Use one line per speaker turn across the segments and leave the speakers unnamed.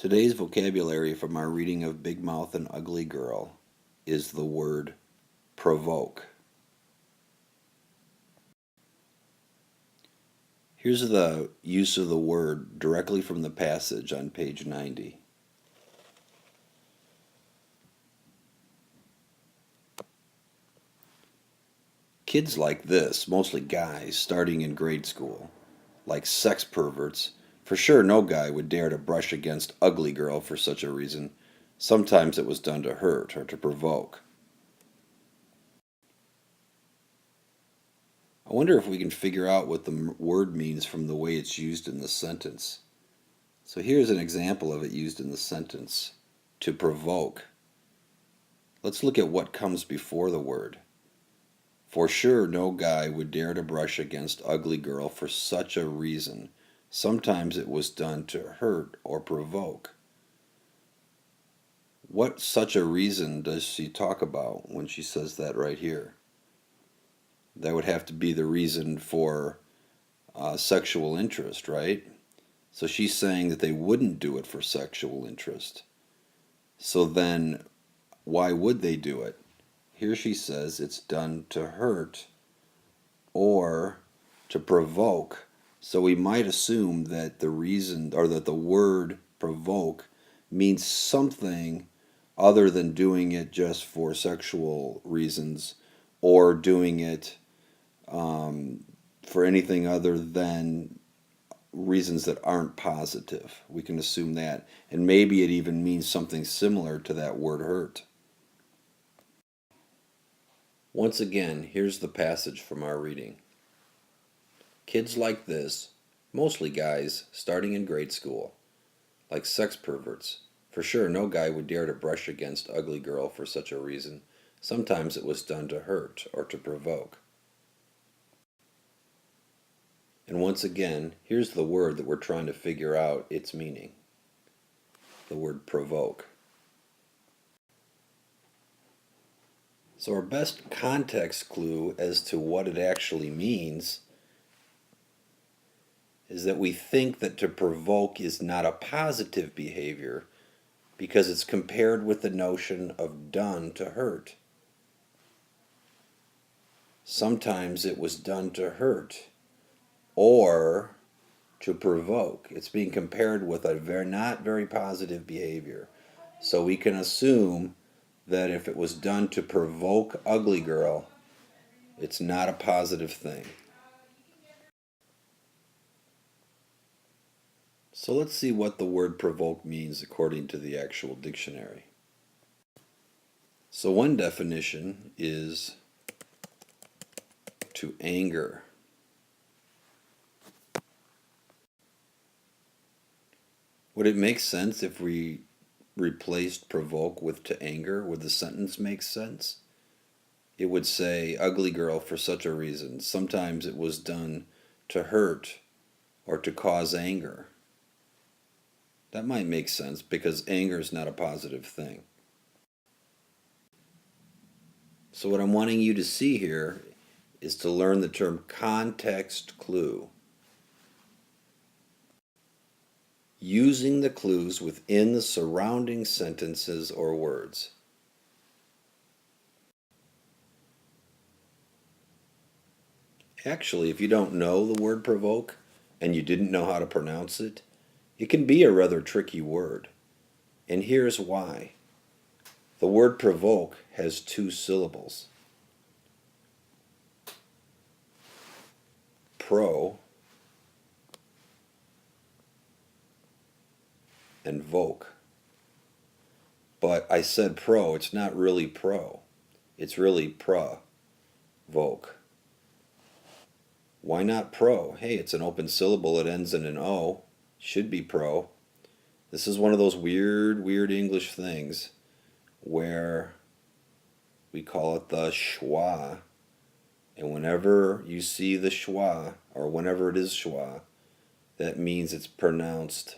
Today's vocabulary from our reading of Big Mouth and Ugly Girl is the word provoke. Here's the use of the word directly from the passage on page 90. Kids like this, mostly guys starting in grade school, like sex perverts, for sure no guy would dare to brush against Ugly Girl for such a reason. Sometimes it was done to hurt or to provoke. I wonder if we can figure out what the word means from the way it's used in the sentence. So here's an example of it used in the sentence. To provoke. Let's look at what comes before the word. For sure no guy would dare to brush against Ugly Girl for such a reason. Sometimes it was done to hurt or provoke. What such a reason does she talk about when she says that right here? That would have to be the reason for sexual interest, right? So she's saying that they wouldn't do it for sexual interest. So then, why would they do it? Here she says it's done to hurt or to provoke. So we might assume that the reason, or that the word provoke means something other than doing it just for sexual reasons or doing it for anything other than reasons that aren't positive. We can assume that. And maybe it even means something similar to that word hurt. Once again, here's the passage from our reading. Kids like this, mostly guys starting in grade school, like sex perverts. For sure no guy would dare to brush against Ugly Girl for such a reason. Sometimes it was done to hurt or to provoke. And once again, here's the word that we're trying to figure out its meaning. The word provoke. So our best context clue as to what it actually means is that we think that to provoke is not a positive behavior because it's compared with the notion of done to hurt. Sometimes it was done to hurt or to provoke. It's being compared with a not very positive behavior. So we can assume that if it was done to provoke Ugly Girl, it's not a positive thing. So let's see what the word provoke means according to the actual dictionary. So one definition is to anger. Would it make sense if we replaced provoke with to anger? Would the sentence make sense? It would say, Ugly Girl for such a reason. Sometimes it was done to hurt or to cause anger. That might make sense because anger is not a positive thing. So what I'm wanting you to see here is to learn the term context clue. Using the clues within the surrounding sentences or words. Actually, if you don't know the word provoke and you didn't know how to pronounce it, it can be a rather tricky word. And here's why. The word provoke has two syllables. Pro and voke. But I said pro, it's not really pro. It's really provoke. Why not pro? Hey, it's an open syllable, it ends in an O. Should be pro. This is one of those weird English things where we call it the schwa. And whenever you see the schwa, or whenever it is schwa, that means it's pronounced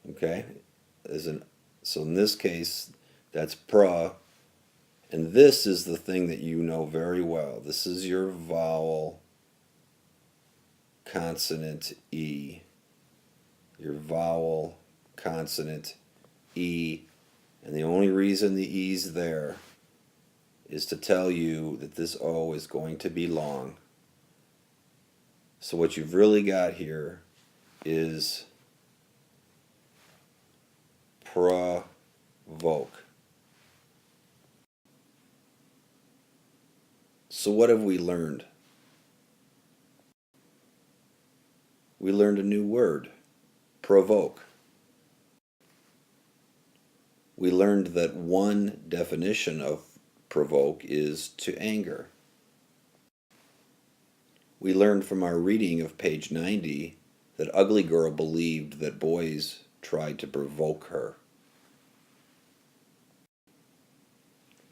Okay? So in this case, that's pra. And this is the thing that you know very well. This is your vowel consonant E. Your vowel, consonant, E. And the only reason the E's there is to tell you that this O is going to be long. So what you've really got here is provoke. So what have we learned? We learned a new word, provoke. We learned that one definition of provoke is to anger. We learned from our reading of page 90 that Ugly Girl believed that boys tried to provoke her.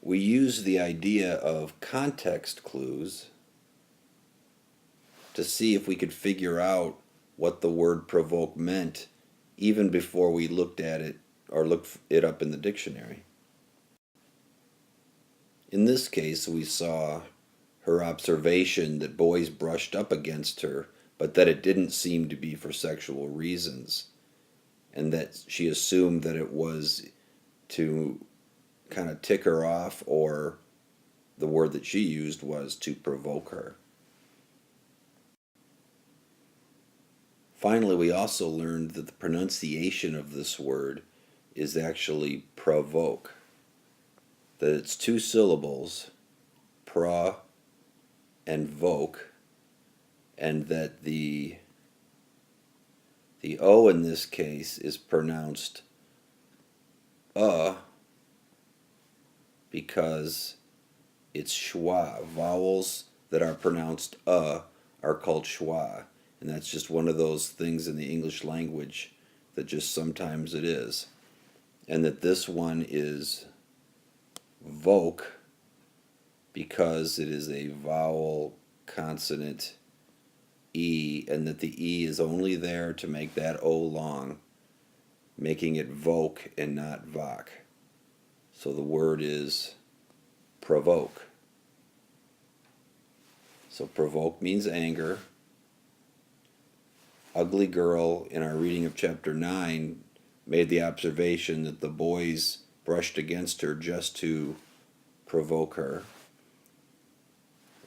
We used the idea of context clues to see if we could figure out what the word provoke meant even before we looked at it or looked it up in the dictionary. In this case, we saw her observation that boys brushed up against her, but that it didn't seem to be for sexual reasons, and that she assumed that it was to kind of tick her off, or the word that she used was to provoke her. Finally, we also learned that the pronunciation of this word is actually provoke, that it's two syllables, pra and voke, and that the O in this case is pronounced because it's schwa. Vowels that are pronounced are called schwa, and that's just one of those things in the English language that just sometimes it is. And that this one is voke because it is a vowel consonant E, and that the E is only there to make that O long, making it voke and not vok. So the word is provoke. So provoke means anger. Ugly Girl, in our reading of chapter 9, made the observation that the boys brushed against her just to provoke her.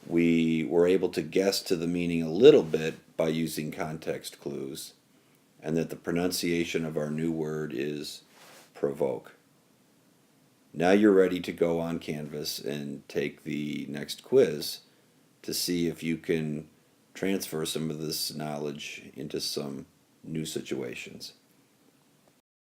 We were able to guess to the meaning a little bit by using context clues, and that the pronunciation of our new word is provoke. Now you're ready to go on Canvas and take the next quiz to see if you can transfer some of this knowledge into some new situations.